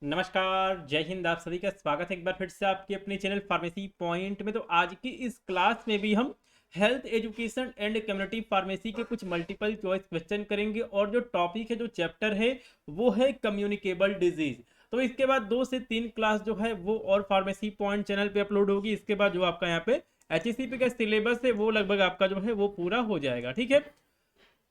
नमस्कार, जय हिंद। आप सभी का स्वागत है एक बार फिर से आपके अपने चैनल फार्मेसी पॉइंट में। तो आज की इस क्लास में भी हम health education and community pharmacy के कुछ मल्टीपल चॉइस क्वेश्चन करेंगे और जो टॉपिक है, जो चैप्टर है, वो है कम्युनिकेबल डिजीज। तो इसके बाद 2 से 3 क्लास जो है वो और फार्मेसी पॉइंट चैनल पे अपलोड होगी। इसके बाद जो आपका यहाँ पे एचएससीपी का सिलेबस है वो लगभग आपका जो है वो पूरा हो जाएगा। ठीक है,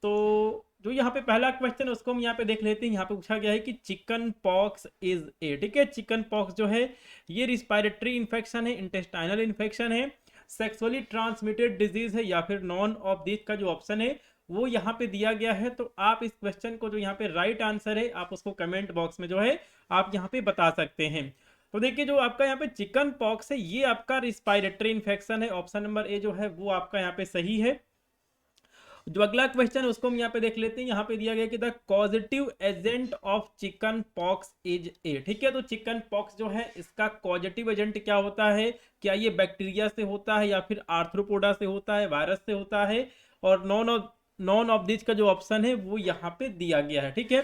तो जो यहाँ पे पहला क्वेश्चन है उसको हम यहाँ पे देख लेते हैं। यहाँ पे पूछा गया है कि चिकन पॉक्स इज ए, ठीक है, चिकन पॉक्स जो है ये रिस्पायरेटरी इन्फेक्शन है, इंटेस्टाइनल इन्फेक्शन है, सेक्सुअली ट्रांसमिटेड डिजीज है, या फिर नॉन ऑफ दिस का जो ऑप्शन है वो यहाँ पे दिया गया है। तो आप इस क्वेश्चन को जो यहाँ पे राइट आंसर है आप उसको कमेंट बॉक्स में जो है आप यहाँ पे बता सकते हैं। तो देखिए, जो आपका यहाँ पे चिकन पॉक्स है ये आपका रिस्पायरेटरी इन्फेक्शन है। ऑप्शन नंबर ए जो है वो आपका यहाँ पे सही है। जो अगला क्वेश्चन है उसको हम यहाँ पे देख लेते हैं। यहाँ पे दिया गया कि the causative agent of chicken pox is a, ठीक है। तो चिकन पॉक्स जो है इसका कॉजेटिव एजेंट क्या होता है? क्या ये बैक्टीरिया से होता है या फिर आर्थ्रोपोडा से होता है, वायरस से होता है? और नॉन ऑफ दिस का जो ऑप्शन है वो यहाँ पे दिया गया है। ठीक है,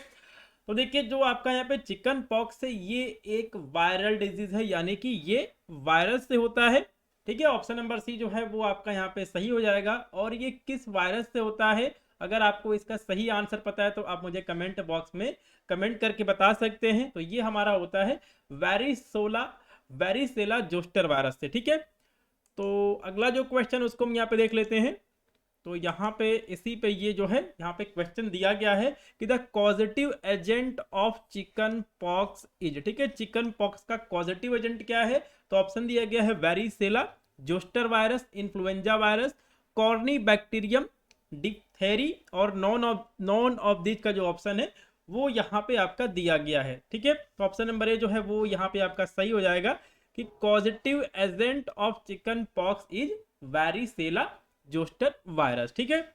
तो देखिए, जो आपका यहाँ पे चिकन पॉक्स है ये एक वायरल डिजीज है, यानी कि ये वायरस से होता है। ठीक है, ऑप्शन नंबर सी जो है वो आपका यहाँ पे सही हो जाएगा। और ये किस वायरस से होता है, अगर आपको इसका सही आंसर पता है तो आप मुझे कमेंट बॉक्स में कमेंट करके बता सकते हैं। तो ये हमारा होता है वेरिसोला वेरिसेला जोस्टर वायरस से। ठीक है, तो अगला जो क्वेश्चन उसको हम यहाँ पे देख लेते हैं। तो यहाँ पे इसी पे ये जो है यहाँ पे क्वेश्चन दिया गया है कि the causative agent of chicken pox is, ठीक है, चिकन पॉक्स का कॉजेटिव एजेंट क्या है? तो ऑप्शन दिया गया है varicella zoster virus, influenza virus, corny bacterium, diphtheriae, और नॉन ऑफ दिस का जो ऑप्शन है वो यहाँ पे आपका दिया गया है। ठीक है, तो ऑप्शन नंबर ए जो है वो यहाँ पे आपका सही हो जाएगा कि causative agent of chicken pox is varicella zoster virus. ठीक है,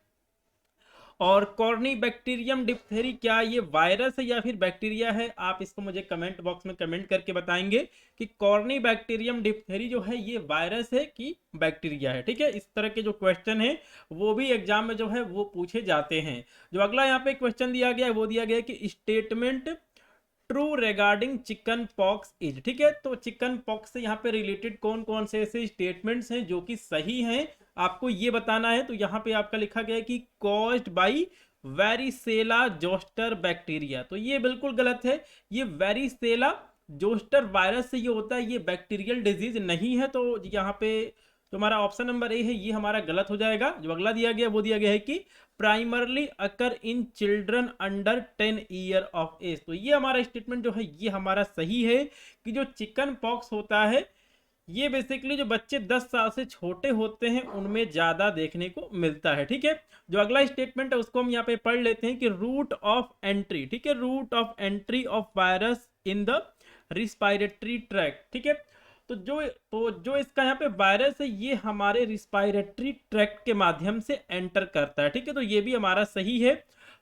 और कॉर्नी बैक्टीरियम डिप्थेरी, क्या ये वायरस है या फिर बैक्टीरिया है? आप इसको मुझे कमेंट बॉक्स में कमेंट करके बताएंगे कि कॉर्नी बैक्टीरियम डिप्थेरी जो है ये वायरस है कि बैक्टीरिया है। ठीक है, इस तरह के जो क्वेश्चन है वो भी एग्जाम में जो है वो पूछे जाते हैं। जो अगला यहाँ पे क्वेश्चन दिया गया है वो दिया गया है कि statement true regarding chicken pox is, ठीक है। तो चिकन पॉक्स से यहाँ पे रिलेटेड कौन कौन से ऐसे स्टेटमेंट्स हैं जो कि सही हैं, आपको ये बताना है। तो यहाँ पे आपका लिखा गया है कि caused by varicella zoster bacteria, तो ये बिल्कुल गलत है। ये वेरिसेला जोस्टर वायरस से ये होता है, ये बैक्टीरियल डिजीज नहीं है। तो यहाँ पे जो हमारा ऑप्शन नंबर ए है ये हमारा गलत हो जाएगा। जो अगला दिया गया वो दिया गया है कि primarily occur in children under 10 year of age, तो ये हमारा स्टेटमेंट जो है ये हमारा सही है कि जो चिकन पॉक्स होता है ये बेसिकली जो बच्चे 10 साल से छोटे होते हैं उनमें ज्यादा देखने को मिलता है। ठीक है, जो अगला स्टेटमेंट है उसको हम यहाँ पे पढ़ लेते हैं कि रूट ऑफ एंट्री, ठीक है, route of entry of virus in the respiratory tract. ठीक है, तो जो इसका यहाँ पे वायरस है ये हमारे रिस्पायरेटरी ट्रैक्ट के माध्यम से एंटर करता है। ठीक है, तो ये भी हमारा सही है।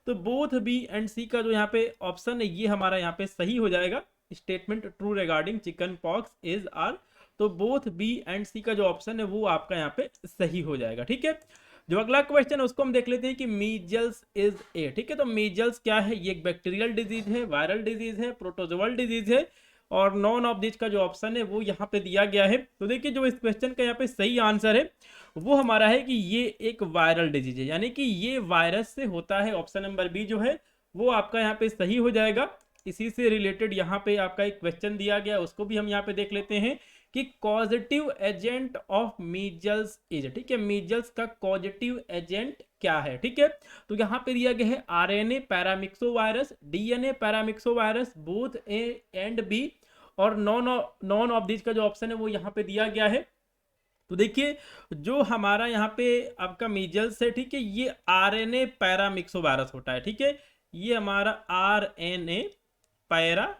तो बोथ बी एंड सी का जो यहाँ पे ऑप्शन है ये हमारा यहाँ पे सही हो जाएगा। Statement true regarding chicken pox is are, तो बोथ बी एंड सी का जो ऑप्शन है वो आपका यहाँ पे सही हो जाएगा। ठीक है, जो अगला क्वेश्चन है उसको हम देख लेते हैं कि मीजल्स इज ए, ठीक है। तो मीजल्स क्या है? ये एक बैक्टीरियल डिजीज है, वायरल डिजीज है, प्रोटोजोअल डिजीज है, और नॉन ऑफ दिस का जो ऑप्शन है वो यहाँ पे दिया गया है। तो देखिए, जो इस क्वेश्चन का यहाँ पे सही आंसर है वो हमारा है कि ये एक वायरल डिजीज है, यानी कि ये वायरस से होता है। ऑप्शन नंबर बी जो है वो आपका यहाँ पे सही हो जाएगा। इसी से रिलेटेड यहाँ पे आपका एक क्वेश्चन दिया गया उसको भी हम यहाँ पे देख लेते हैं कि causative agent of measles is, ठीक है, मीजल्स का कॉजेटिव एजेंट क्या है? ठीक है, तो यहाँ पे दिया गया है RNA paramyxo virus, DNA paramyxo virus, both A and B, और नॉन ऑफ दिस का जो ऑप्शन है वो यहाँ पे दिया गया है। तो देखिए, जो हमारा यहाँ पे आपका मीजल्स है, ठीक है, ये आरएनए पैरामिक्सो वायरस होता है। ठीक है, ये हमारा आरएनए पैरा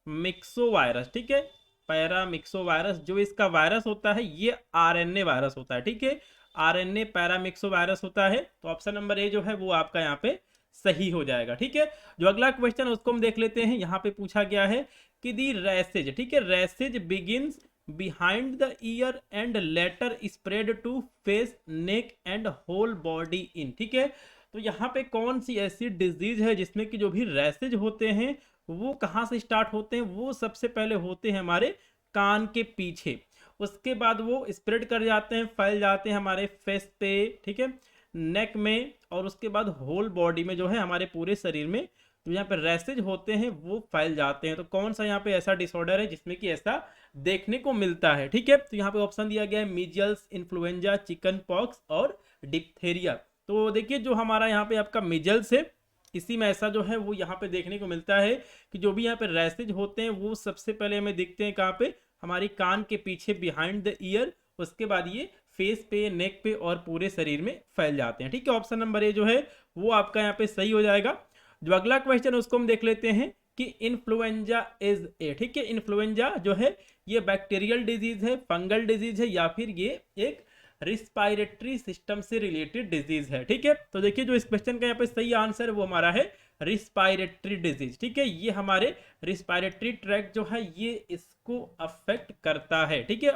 मिक्सो वायरस, ठीक है, पैरामिक्सो वायरस जो इसका वायरस होता है ये आरएनए वायरस होता है। ठीक है, आरएनए पैरामिक्सो वायरस होता है। तो ऑप्शन नंबर ए जो है वो आपका यहाँ पे सही हो जाएगा। ठीक है, जो अगला क्वेश्चन है उसको हम देख लेते हैं। यहाँ पे पूछा गया है कि दी रैसेज, ठीक है, rashes begins behind the ear and later spread to face, neck and whole body in, ठीक है। तो यहाँ पे कौन सी ऐसी डिजीज है जिसमें कि जो भी रैसेज होते हैं वो कहाँ से स्टार्ट होते हैं, वो सबसे पहले होते हैं हमारे कान के पीछे, उसके बाद वो स्प्रेड कर जाते हैं, फैल जाते हैं हमारे फेस पे, ठीक है, नेक में, और उसके बाद होल बॉडी में जो है हमारे पूरे शरीर में जो यहाँ पे रैसेज होते हैं वो फैल जाते हैं। तो कौन सा यहाँ पे ऐसा डिसऑर्डर है जिसमें कि ऐसा देखने को मिलता है, ठीक है। तो यहाँ पे ऑप्शन दिया गया है मीजल्स, इन्फ्लुएंजा, चिकन पॉक्स और डिप्थेरिया। तो देखिए जो हमारा यहाँ पे आपका मीजल्स है, इसी में ऐसा जो है वो यहाँ पे देखने को मिलता है कि जो भी यहाँ पे रैसेज होते हैं वो सबसे पहले हमें दिखते हैं कहाँ पे, हमारी कान के पीछे बिहाइंड द ईयर, उसके बाद ये फेस पे, नेक पे और पूरे शरीर में फैल जाते हैं, ठीक है। ऑप्शन नंबर ए जो है वो आपका यहाँ पे सही हो जाएगा। जो अगला क्वेश्चन उसको हम देख लेते हैं कि इन्फ्लुएंजा इज ए, ठीक है, इन्फ्लुएंजा जो है ये बैक्टीरियल डिजीज है, फंगल डिजीज है, या फिर ये एक रिस्पायरेटरी सिस्टम से रिलेटेड डिजीज है, ठीक है। तो देखिए जो इस क्वेश्चन का यहाँ पे सही आंसर है वो हमारा है रिस्पायरेटरी डिजीज, ठीक है। ये हमारे रिस्पायरेटरी ट्रैक्ट जो है ये इसको अफेक्ट करता है, ठीक है।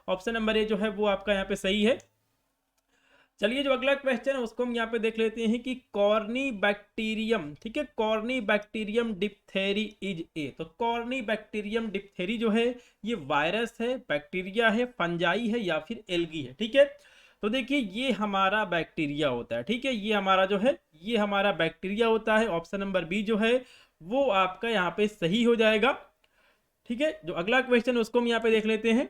ऑप्शन नंबर ए जो है वो आपका यहाँ पे सही है। चलिए जो अगला क्वेश्चन है उसको हम यहाँ पे देख लेते हैं कि कॉर्नी बैक्टीरियम, ठीक है, corny bacterium diphtheriae is a. तो कॉर्नी बैक्टीरियम डिप्थेरी जो है ये वायरस है, बैक्टीरिया है, फंजाई है या फिर एल्गी है, ठीक है। तो देखिए ये हमारा बैक्टीरिया होता है, ठीक है, ये हमारा जो है ये हमारा बैक्टीरिया होता है। ऑप्शन नंबर बी जो है वो आपका यहाँ पे सही हो जाएगा, ठीक है। जो अगला क्वेश्चन है उसको हम यहाँ पे देख लेते हैं।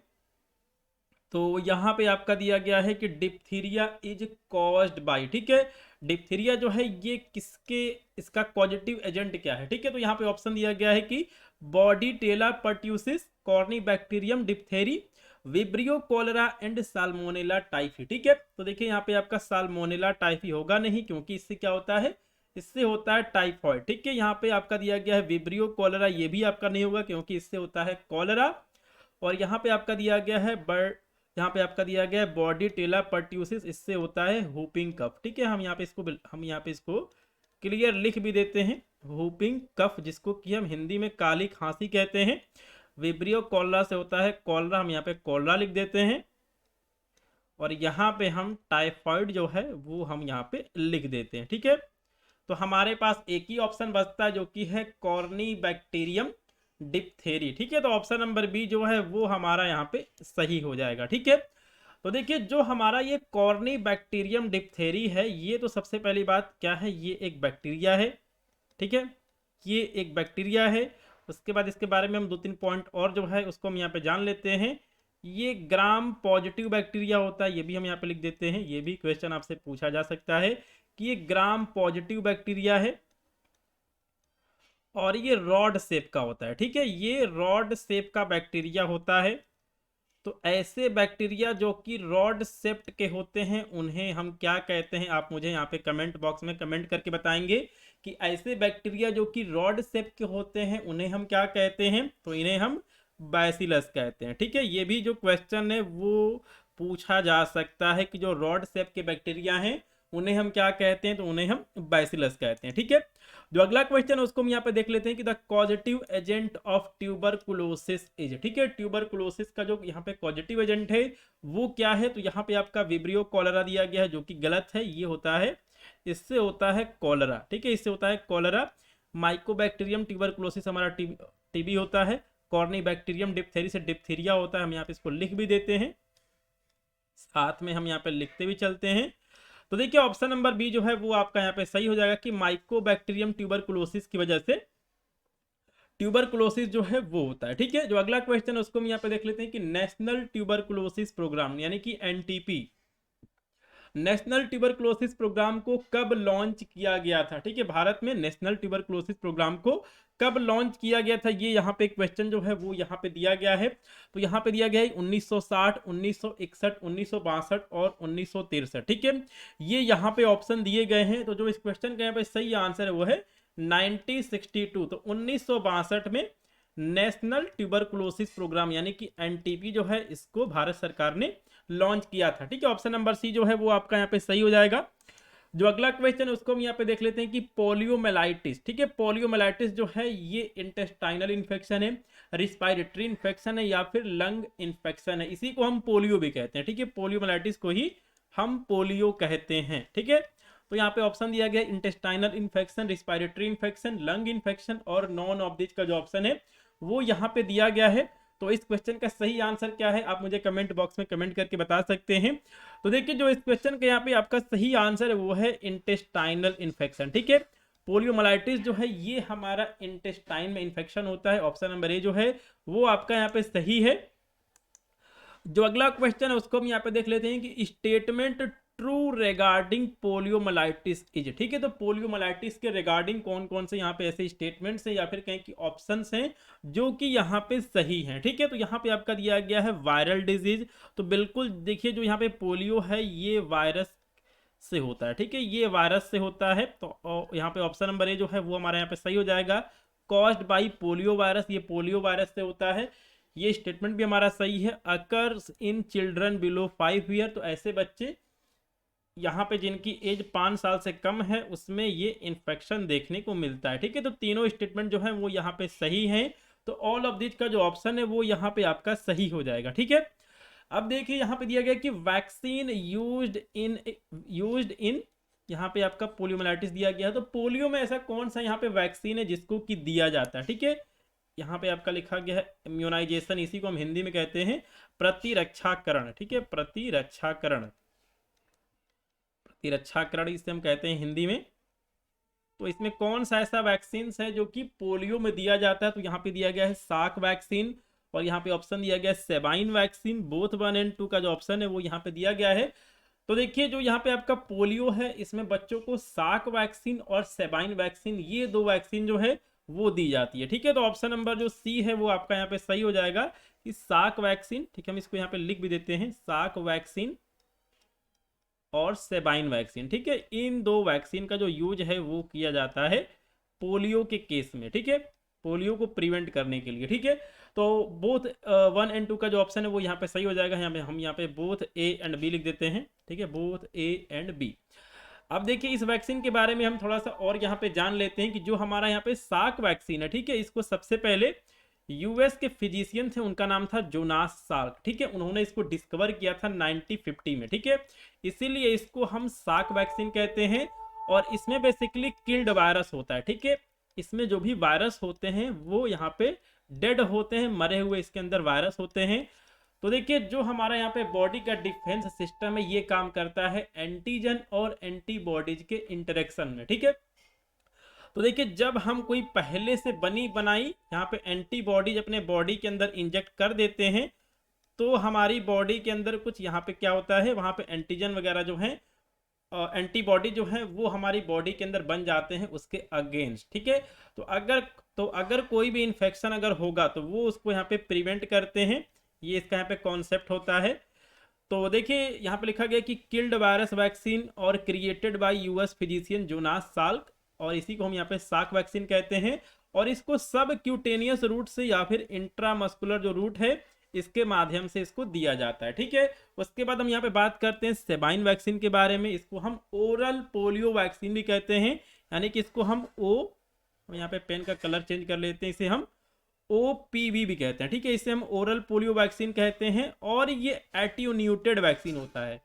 तो यहाँ पे आपका दिया गया है कि डिप्थीरिया इज कॉज्ड बाय, ठीक है, डिप्थीरिया जो है ये किसके, इसका पॉजिटिव एजेंट क्या है, ठीक है। तो यहाँ पे ऑप्शन दिया गया है कि Bordetella pertussis, Corynebacterium diphtheriae, Vibrio cholerae and Salmonella typhi, ठीक है। तो देखिए यहाँ पे आपका साल्मोनेला टाइफी होगा नहीं, क्योंकि इससे क्या होता है, इससे होता है टाइफॉइड, ठीक है। यहाँ पे आपका दिया गया है विब्रियो कोलेरा, ये भी आपका नहीं होगा क्योंकि इससे होता है कॉलेरा। और यहाँ पे आपका दिया गया है यहाँ पे आपका दिया गया है बॉडी टेला पर्ट्यूसिस, इससे होता है हुपिंग कफ, ठीक है। हम यहाँ पे इसको क्लियर लिख भी देते हैं, हुपिंग कफ, जिसको कि हम हिंदी में काली खांसी कहते हैं। विब्रियो कॉलरा से होता है कॉलरा, हम यहाँ पे कॉलरा लिख देते हैं। और यहाँ पे हम टाइफॉइड जो है वो हम यहाँ पे लिख देते हैं, ठीक है। तो हमारे पास एक ही ऑप्शन बचता है जो कि है कॉर्नी बैक्टीरियम डिप्थेरी, ठीक है। तो ऑप्शन नंबर बी जो है वो हमारा यहाँ पे सही हो जाएगा, ठीक है। तो देखिए जो हमारा ये कॉर्नी बैक्टीरियम डिप्थेरी है, ये तो सबसे पहली बात क्या है, ये एक बैक्टीरिया है, ठीक है, ये एक बैक्टीरिया है। उसके बाद इसके बारे में हम 2-3 पॉइंट और जो है उसको हम यहाँ पे जान लेते हैं। ये ग्राम पॉजिटिव बैक्टीरिया होता है, ये भी हम यहाँ पे लिख देते हैं, ये भी क्वेश्चन आपसे पूछा जा सकता है कि ये ग्राम पॉजिटिव बैक्टीरिया है और ये रॉड शेप का होता है, ठीक है, ये रॉड शेप का बैक्टीरिया होता है। तो ऐसे बैक्टीरिया जो कि रॉड शेप्ड के होते हैं उन्हें हम क्या कहते हैं, आप मुझे यहाँ पे कमेंट बॉक्स में कमेंट करके बताएंगे कि ऐसे बैक्टीरिया जो कि रॉड शेप के होते हैं उन्हें हम क्या कहते हैं। तो इन्हें हम बैसिलस कहते हैं, ठीक है। ये भी जो क्वेश्चन है वो पूछा जा सकता है कि जो रॉड शेप के बैक्टीरिया हैं उन्हें हम क्या कहते हैं, तो उन्हें हम बैसिलस कहते हैं, ठीक है। जो अगला क्वेश्चन है उसको हम यहाँ पे देख लेते हैं कि the positive agent of tuberculosis is, ठीक है, ट्यूबरकुलोसिस का जो यहाँ पे पॉजिटिव एजेंट है वो क्या है। तो यहाँ पे आपका विब्रियो कॉलेरा दिया गया है जो कि गलत है, ये होता है, इससे होता है कॉलेरा, ठीक है, इससे होता है कॉलेरा। माइकोबैक्टीरियम ट्यूबरकुलोसिस हमारा टीबी होता है। कॉर्नी बैक्टीरियम डिप्थेरी से डिप्थीरिया होता है, हम यहाँ पे इसको लिख भी देते हैं, साथ में हम यहाँ पे लिखते भी चलते हैं। तो देखिए ऑप्शन नंबर बी जो है वो आपका यहाँ पे सही हो जाएगा कि माइकोबैक्टीरियम ट्यूबरकुलोसिस की वजह से ट्यूबरकुलोसिस जो है वो होता है, ठीक है। जो अगला क्वेश्चन है उसको हम यहाँ पे देख लेते हैं कि नेशनल ट्यूबरकुलोसिस प्रोग्राम यानी कि एनटीपी, नेशनल ट्यूबरकुलोसिस प्रोग्राम को कब लॉन्च किया गया था, ठीक है। भारत में नेशनल ट्यूबरकुलोसिस प्रोग्राम को कब लॉन्च किया गया था, ये यहाँ पे क्वेश्चन जो है वो यहाँ पे दिया गया है। तो यहाँ पे दिया गया है 1960, 1961, 1962 और 1963, ठीक है, ये यहाँ पे ऑप्शन दिए गए हैं। तो जो इस क्वेश्चन का यहाँ पे सही आंसर है वो है 1962। तो 1962 में नेशनल ट्यूबरकुलोसिस प्रोग्राम यानी कि एनटीपी जो है इसको भारत सरकार ने लॉन्च किया था, ठीक है। ऑप्शन नंबर सी जो है वो आपका यहाँ पे सही हो जाएगा। जो अगला क्वेश्चन है उसको हम यहाँ पे देख लेते हैं कि पोलियोमेलाइटिस, ठीक है, पोलियोमेलाइटिस जो है ये इंटेस्टाइनल इन्फेक्शन है, रिस्पायरेटरी इन्फेक्शन है या फिर लंग इन्फेक्शन है, इसी को हम पोलियो भी कहते हैं, ठीक है, पोलियोमेलाइटिस को ही हम पोलियो कहते हैं, ठीक है। तो यहाँ पे ऑप्शन दिया गया intestinal infection, respiratory infection, lung infection और नॉन ऑफ दिस का जो ऑप्शन है वो यहाँ पे दिया गया है। तो इस क्वेश्चन का सही आंसर क्या है आप मुझे कमेंट बॉक्स में कमेंट करके बता सकते हैं। तो देखिए जो इस क्वेश्चन का यहाँ पे आपका सही आंसर है वो है इंटेस्टाइनल इन्फेक्शन। ठीक है, पोलियोमाइलाइटिस जो है ये हमारा इंटेस्टाइन में इन्फेक्शन होता है। ऑप्शन नंबर ए जो है वो आपका यहाँ पे सही है। जो अगला क्वेश्चन है उसको हम यहाँ पे देख लेते हैं कि statement true regarding poliomyelitis is. ठीक है, तो पोलियोमाइलाइटिस के रिगार्डिंग कौन कौन से यहाँ पे ऐसे स्टेटमेंट्स हैं या फिर कहीं की ऑप्शंस हैं जो कि यहाँ पे सही हैं। ठीक है, तो यहाँ पे आपका दिया गया है वायरल डिजीज। तो बिल्कुल देखिए जो यहाँ पे पोलियो है ये वायरस से होता है। ठीक है, ये वायरस से होता है। तो यहाँ पे ऑप्शन नंबर ए जो है वो हमारा यहाँ पे सही हो जाएगा। कॉज्ड बाई पोलियो वायरस, ये पोलियो वायरस से होता है। ये स्टेटमेंट भी हमारा सही है। Occurs in children below 5 year, तो ऐसे बच्चे यहाँ पे जिनकी एज 5 साल से कम है उसमें ये इन्फेक्शन देखने को मिलता है। ठीक है, तो तीनों स्टेटमेंट जो है वो यहाँ पे सही है। तो ऑल ऑफ दिस का जो ऑप्शन है वो यहाँ पे आपका सही हो जाएगा। ठीक है, अब देखिए यहाँ पे दिया गया कि वैक्सीन यूज्ड इन यहाँ पे आपका पोलियोमाइलाइटिस दिया गया है। तो पोलियो में ऐसा कौन सा यहाँ पे वैक्सीन है जिसको कि दिया जाता है। ठीक है, यहाँ पे आपका लिखा गया है इम्यूनाइजेशन, इसी को हम हिंदी में कहते हैं प्रतिरक्षाकरण। ठीक है, प्रतिरक्षाकरण, प्रतिरक्षाकरण इसे हम कहते हैं हिंदी में। तो इसमें कौन सा ऐसा वैक्सीन है जो कि पोलियो में दिया जाता है। तो यहाँ पे दिया गया है साक वैक्सीन और यहाँ पे ऑप्शन दिया गया है सेबाइन वैक्सीन। बोथ 1 और 2 का जो ऑप्शन है वो यहाँ पे दिया गया है। तो देखिए जो यहाँ पे आपका पोलियो है इसमें बच्चों को साक वैक्सीन और सेबाइन वैक्सीन, ये 2 वैक्सीन जो है वो दी जाती है। ठीक है, तो ऑप्शन नंबर जो सी है वो आपका यहाँ पे सही हो जाएगा कि साक वैक्सीन। ठीक है, हम इसको यहाँ पे लिख भी देते हैं, साक वैक्सीन और सेबाइन वैक्सीन। ठीक है, इन 2 वैक्सीन का जो यूज है वो किया जाता है पोलियो के केस में। ठीक है, पोलियो को प्रिवेंट करने के लिए। ठीक है, तो बोथ 1 और 2 का जो ऑप्शन है वो यहाँ पे सही हो जाएगा। हम यहाँ पे बोथ ए एंड बी लिख देते हैं। ठीक है, बोथ ए एंड बी। अब देखिए इस वैक्सीन के बारे में हम थोड़ा सा और यहाँ पे जान लेते हैं कि जो हमारा यहाँ पे साक वैक्सीन है, ठीक है, इसको सबसे पहले यूएस के फिजिशियन थे, उनका नाम था जोनास साल्क। ठीक है, उन्होंने इसको डिस्कवर किया था 1950 में। ठीक है, इसीलिए इसको हम साक वैक्सीन कहते हैं। और इसमें बेसिकली किल्ड वायरस होता है। ठीक है, इसमें जो भी वायरस होते हैं वो यहाँ पे डेड होते हैं, मरे हुए इसके अंदर वायरस होते हैं। तो देखिए जो हमारा यहाँ पे बॉडी का डिफेंस सिस्टम है ये काम करता है एंटीजन और एंटीबॉडीज के इंटरेक्शन में। ठीक है, तो देखिए जब हम कोई पहले से बनी बनाई यहाँ पे एंटीबॉडीज अपने बॉडी के अंदर इंजेक्ट कर देते हैं तो हमारी बॉडी के अंदर कुछ यहाँ पे क्या होता है, वहाँ पे एंटीजन वगैरह जो है एंटीबॉडी जो है वो हमारी बॉडी के अंदर बन जाते हैं उसके अगेंस्ट। ठीक है, तो अगर कोई भी इन्फेक्शन अगर होगा तो वो उसको यहाँ पे प्रिवेंट करते हैं। ये इसका यहाँ पे कॉन्सेप्ट होता है। तो देखिए यहाँ पे लिखा गया कि किल्ड वायरस वैक्सीन और created by US physician Jonas Salk, और इसी को हम यहाँ पे साक वैक्सीन कहते हैं। और इसको सब क्यूटेनियस रूट से या फिर इंट्रामस्कुलर जो रूट है इसके माध्यम से इसको दिया जाता है। ठीक है, उसके बाद हम यहाँ पे बात करते हैं सेबाइन वैक्सीन के बारे में। इसको हम ओरल पोलियो वैक्सीन भी कहते हैं, यानी कि इसको हम यहाँ पे पेन का कलर चेंज कर लेते हैं, इसे हम OPV भी कहते हैं। ठीक है, इसे हम ओरल पोलियो वैक्सीन कहते हैं और ये एटीन्यूटेड वैक्सीन होता है।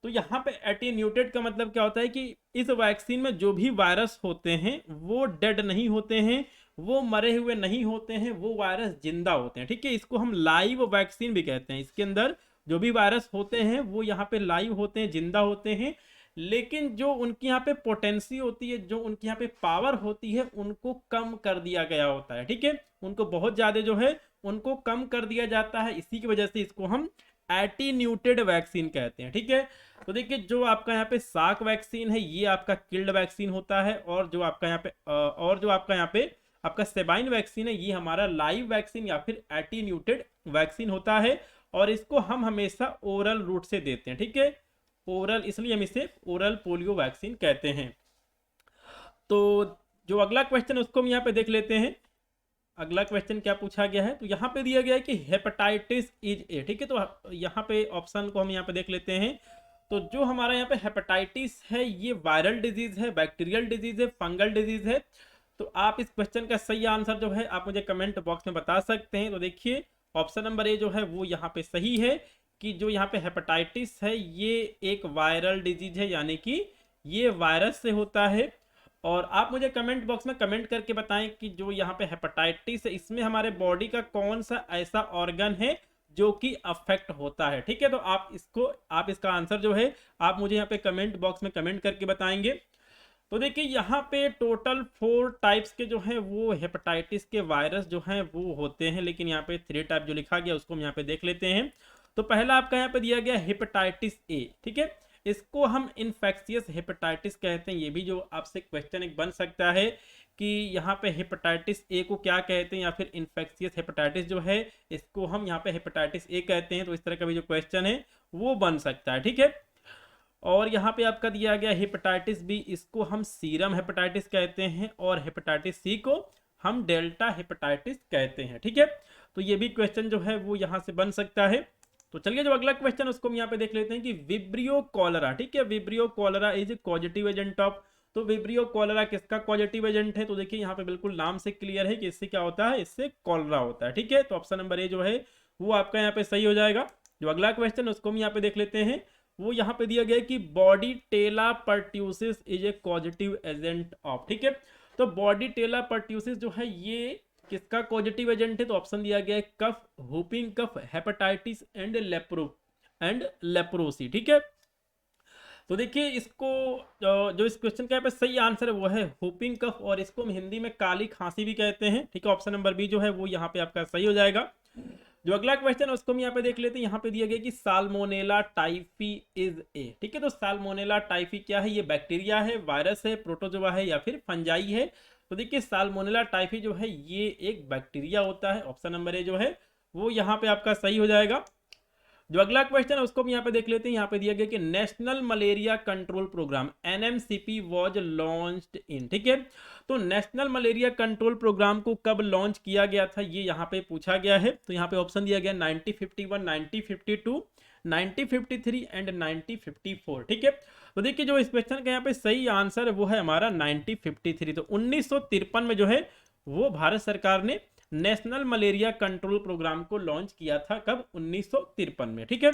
तो यहाँ पे एटीन्यूटेड का मतलब क्या होता है कि इस वैक्सीन में जो भी वायरस होते हैं वो डेड नहीं होते हैं, वो मरे हुए नहीं होते हैं, वो वायरस जिंदा होते हैं। ठीक है, इसको हम लाइव वैक्सीन भी कहते हैं। इसके अंदर जो भी वायरस होते हैं वो यहाँ पे लाइव होते हैं, जिंदा होते हैं, लेकिन जो उनकी यहाँ पे पोटेंसी होती है, जो उनकी यहाँ पे पावर होती है उनको कम कर दिया गया होता है। ठीक है, उनको बहुत ज्यादा जो है उनको कम कर दिया जाता है, इसी की वजह से इसको हम एटीन्यूटेड वैक्सीन कहते हैं। ठीक है, तो देखिए जो आपका यहाँ पे साक वैक्सीन है ये आपका किल्ड वैक्सीन होता है, और जो आपका यहाँ पे आपका सेबाइन वैक्सीन है ये हमारा लाइव वैक्सीन या फिर एटीन्यूटेड वैक्सीन होता है, और इसको हम हमेशा ओरल रूट से देते हैं। ठीक है, ओरल, इसलिए हम इसे ओरल पोलियो वैक्सीन कहते हैं। तो जो अगला क्वेश्चन है उसको हम यहाँ पे देख लेते हैं। अगला क्वेश्चन क्या पूछा गया है, तो यहाँ पे दिया गया है कि हेपेटाइटिस इज ए। ठीक है, तो यहाँ पे ऑप्शन को हम यहाँ पे देख लेते हैं। तो जो हमारा यहाँ पे हेपेटाइटिस है ये वायरल डिजीज है, बैक्टीरियल डिजीज है, फंगल डिजीज है। तो आप इस क्वेश्चन का सही आंसर जो है आप मुझे कमेंट बॉक्स में बता सकते हैं। तो देखिए ऑप्शन नंबर ए जो है वो यहाँ पे सही है कि जो यहाँ पे हेपेटाइटिस है ये एक वायरल डिजीज है, यानी कि ये वायरस से होता है। और आप मुझे कमेंट बॉक्स में कमेंट करके बताएं कि जो यहाँ पे हेपेटाइटिस है इसमें हमारे बॉडी का कौन सा ऐसा ऑर्गन है जो कि अफेक्ट होता है। ठीक है, तो आप इसका आंसर जो है आप मुझे यहाँ पे कमेंट बॉक्स में कमेंट करके बताएंगे। तो देखिए यहाँ पे टोटल 4 टाइप्स के जो हैं वो हेपेटाइटिस के वायरस जो हैं वो होते हैं, लेकिन यहाँ पे 3 टाइप जो लिखा गया उसको हम यहाँ पे देख लेते हैं। तो पहला आपका यहाँ पे दिया गया हेपेटाइटिस ए। ठीक है, इसको हम इन्फेक्शियस हेपेटाइटिस कहते हैं। ये भी जो आपसे क्वेश्चन एक बन सकता है कि यहाँ पे हेपेटाइटिस ए को क्या कहते हैं, या फिर इन्फेक्शियस हेपेटाइटिस जो है इसको हम यहाँ पे हेपेटाइटिस ए कहते हैं। तो इस तरह का भी जो क्वेश्चन है वो बन सकता है। ठीक है, और यहाँ पे आपका दिया गया हेपेटाइटिस बी, इसको हम सीरम हेपेटाइटिस कहते हैं, और हेपेटाइटिस सी को हम डेल्टा हेपेटाइटिस कहते हैं। ठीक है, तो ये भी क्वेश्चन जो है वो यहाँ से बन सकता है। तो चलिए जो अगला क्वेश्चन उसको हम यहाँ पे देख लेते हैं कि विब्रियो कॉलरा। ठीक है, vibrio cholera is positive agent of. तो विब्रियो कॉलरा किसका पॉजिटिव एजेंट है? तो देखिए यहाँ पे बिल्कुल नाम से क्लियर है कि इससे क्या होता है, इससे कॉलरा होता है। ठीक है, तो ऑप्शन नंबर ए जो है वो आपका यहाँ पे सही हो जाएगा। जो अगला क्वेश्चन उसको हम यहाँ पे देख लेते हैं, वो यहाँ पे दिया गया कि Bordetella pertussis is a positive agent of. ठीक है, तो बॉडी टेला परट्यूसिस जो है ये किसका पॉजिटिव एजेंट है? तो ऑप्शन दिया गया है cough, whooping cough, hepatitis and leprosy. ठीक है, तो देखिए इसको जो इस क्वेश्चन का यहाँ पे सही आंसर है वो है whooping कफ, और इसको हम हिंदी में काली खांसी भी कहते हैं। ठीक है, ऑप्शन नंबर बी जो है वो यहाँ पे आपका सही हो जाएगा। जो अगला क्वेश्चन है उसको हम यहाँ पे देख लेते हैं। यहाँ पे दिया गया कि साल्मोनेला टाइफी इज ए। ठीक है, तो साल्मोनेला टाइफी क्या है? ये बैक्टीरिया है, वायरस है, प्रोटोजोआ है, या फिर फंजाई है? तो देखिए साल्मोनेला टाइफी जो है ये एक बैक्टीरिया होता है। ऑप्शन नंबर ए जो है वो यहाँ पे आपका सही हो जाएगा। जो अगला क्वेश्चन है उसको हम यहाँ पे देख लेते हैं। यहाँ पे दिया गया कि national malaria control programme NMCP was launched in. ठीक है, तो नेशनल मलेरिया कंट्रोल प्रोग्राम को कब लॉन्च किया गया था ये यहाँ पे पूछा गया है। तो यहाँ पे ऑप्शन दिया गया 1951, 1952, 1953 एंड 1954। ठीक है, तो देखिए जो इस क्वेश्चन का यहाँ पे सही आंसर है वो है हमारा 1953। तो 1953 में जो है वो भारत सरकार ने नेशनल मलेरिया कंट्रोल प्रोग्राम को लॉन्च किया था। कब? 1953 में। ठीक है,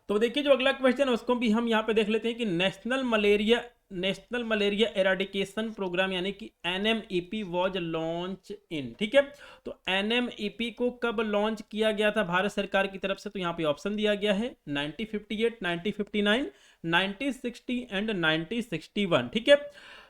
तो देखिए जो अगला क्वेश्चन है उसको भी हम यहाँ पे देख लेते हैं कि नेशनल मलेरिया एराडिकेशन प्रोग्राम यानी कि एनएमईपी वाज लॉन्च इन। ठीक है, तो एनएमईपी को कब लॉन्च किया गया था भारत सरकार की तरफ से? तो यहाँ पे ऑप्शन दिया गया है 1958, 1959, 1960 एंड 1961। ठीक है,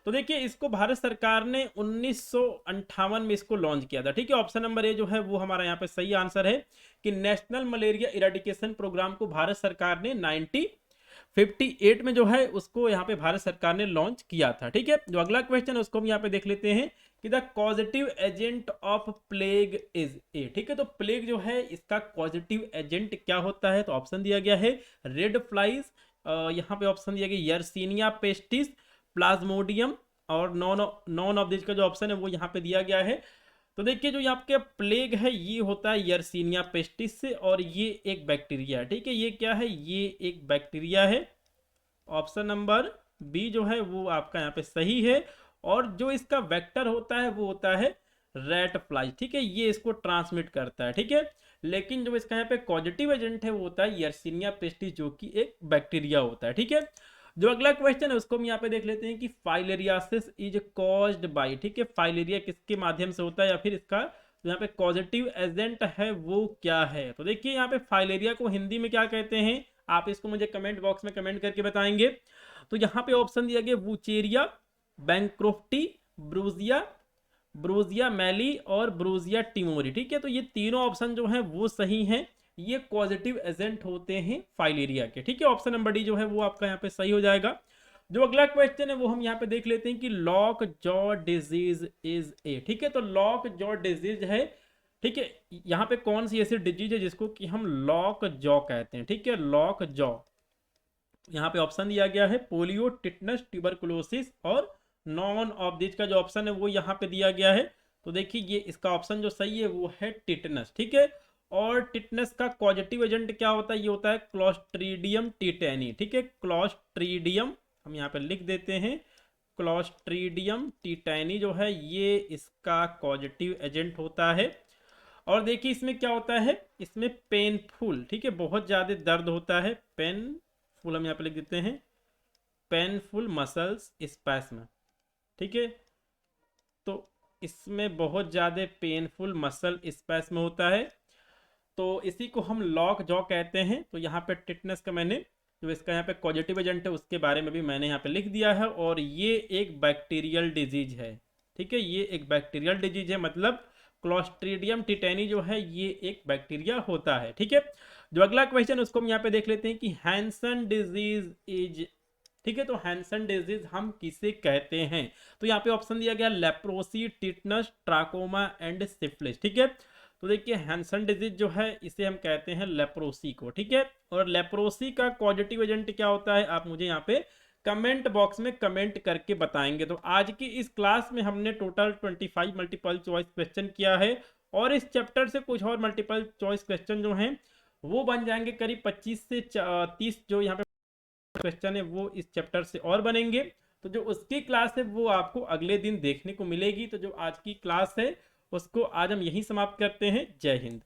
तो देखिए इसको भारत सरकार ने 1958 में इसको लॉन्च किया था। ठीक है, ऑप्शन नंबर ए जो है वो हमारा यहाँ पे सही आंसर है कि नेशनल मलेरिया इरेडिकेशन प्रोग्राम को भारत सरकार ने 1958 में जो है उसको यहाँ पे भारत सरकार ने लॉन्च किया था। ठीक है, जो अगला क्वेश्चन है उसको हम यहाँ पे देख लेते हैं कि the positive agent of plague is a. ठीक है, तो प्लेग जो है इसका पॉजिटिव एजेंट क्या होता है? तो ऑप्शन दिया गया है रेड फ्लाइज, यहाँ पे ऑप्शन दिया गया यर्सीनिया पेस्टिस, प्लाज्मोडियम, और नॉन ऑफ दिस का जो ऑप्शन है वो यहाँ पे दिया गया है। तो देखिए जो यहाँ पे प्लेग है ये होता है यर्सीनिया पेस्टिस से, और ये एक बैक्टीरिया है। ठीक है, ये क्या है? ये एक बैक्टीरिया है। ऑप्शन नंबर बी जो है वो आपका यहाँ पे सही है। और जो इसका वेक्टर होता है वो होता है रेट फ्लाई। ठीक है, ये इसको ट्रांसमिट करता है। ठीक है, लेकिन जो इसका यहाँ पे पॉजिटिव एजेंट है वो होता है यर्सीनिया पेस्टिस जो कि एक बैक्टीरिया होता है। ठीक है, जो अगला क्वेश्चन है उसको हम यहाँ पे देख लेते हैं कि फाइलेरियासिस इज कॉज्ड बाय। ठीक है, फाइलेरिया किसके माध्यम से होता है, या फिर इसका यहाँ पे पॉजिटिव एजेंट है वो क्या है? तो देखिए यहाँ पे फाइलेरिया को हिंदी में क्या कहते हैं, आप इसको मुझे कमेंट बॉक्स में कमेंट करके बताएंगे। तो यहाँ पे ऑप्शन दिया गया वुचेरिया, बैंक्रोफ्टी, ब्रूजिया मैली और ब्रूजिया टिमोरी। ठीक है, तो ये तीनों ऑप्शन जो हैं वो सही हैं, ये पॉजिटिव एजेंट होते हैं फाइलेरिया के। ठीक है, ऑप्शन नंबर डी जो है वो आपका यहाँ पे सही हो जाएगा। जो अगला क्वेश्चन है वो हम यहाँ पे देख लेते हैं कि lock jaw disease is a. ठीक है, तो लॉक जॉ डिजीज है। ठीक है, यहाँ पे कौन सी ऐसी डिजीज है जिसको कि हम लॉक जॉ कहते हैं? ठीक है, लॉक जॉ, यहाँ पे ऑप्शन दिया गया है पोलियो, टिटनस, ट्यूबरकुलोसिस, और नॉन ऑफ दिस का जो ऑप्शन है वो यहाँ पे दिया गया है। तो देखिए ये इसका ऑप्शन जो सही है वो है टिटनस। ठीक है, और टिटनस का पॉजिटिव एजेंट क्या होता है? ये होता है क्लोस्ट्रीडियम टिटेनी। ठीक है, क्लोस्ट्रीडियम हम यहाँ पे लिख देते हैं, क्लोस्ट्रीडियम टिटेनी जो है ये इसका पॉजिटिव एजेंट होता है। और देखिए इसमें क्या होता है, इसमें पेनफुल, ठीक है, बहुत ज़्यादा दर्द होता है, पेनफुल हम यहाँ पे लिख देते हैं, पेनफुल मसल्स स्पैस्म। ठीक है, तो इसमें बहुत ज़्यादा पेनफुल मसल स्पैस्म होता है, तो इसी को हम लॉक जॉ कहते हैं। तो यहाँ पे टिटनेस का मैंने जो इसका यहाँ पे कॉजेटिव एजेंट है उसके बारे में भी मैंने यहाँ पे लिख दिया है, और ये एक बैक्टीरियल डिजीज है। ठीक है, ये एक बैक्टीरियल डिजीज है, मतलब क्लोस्ट्रीडियम टिटेनी जो है ये एक बैक्टीरिया होता है। ठीक है, जो अगला क्वेश्चन उसको हम यहाँ पे देख लेते हैं कि हैंसन डिजीज इज, ठीक है, तो हैंसन डिजीज हम किसे कहते हैं? तो यहाँ पे ऑप्शन दिया गया leprosy, tetanus, trachoma and syphilis. ठीक है, तो देखिए हैंसन डिजीज जो है इसे हम कहते हैं लेप्रोसी को। ठीक है, और लेप्रोसी का कॉजेटिव एजेंट क्या होता है आप मुझे यहाँ पे कमेंट बॉक्स में कमेंट करके बताएंगे। तो आज की इस क्लास में हमने टोटल 25 मल्टीपल चॉइस क्वेश्चन किया है, और इस चैप्टर से कुछ और मल्टीपल चॉइस क्वेश्चन जो हैं वो बन जाएंगे करीब 25 से 30 जो यहाँ पे क्वेश्चन है वो इस चैप्टर से और बनेंगे। तो जो उसकी क्लास है वो आपको अगले दिन देखने को मिलेगी। तो जो आज की क्लास है उसको आज हम यहीं समाप्त करते हैं। जय हिंद।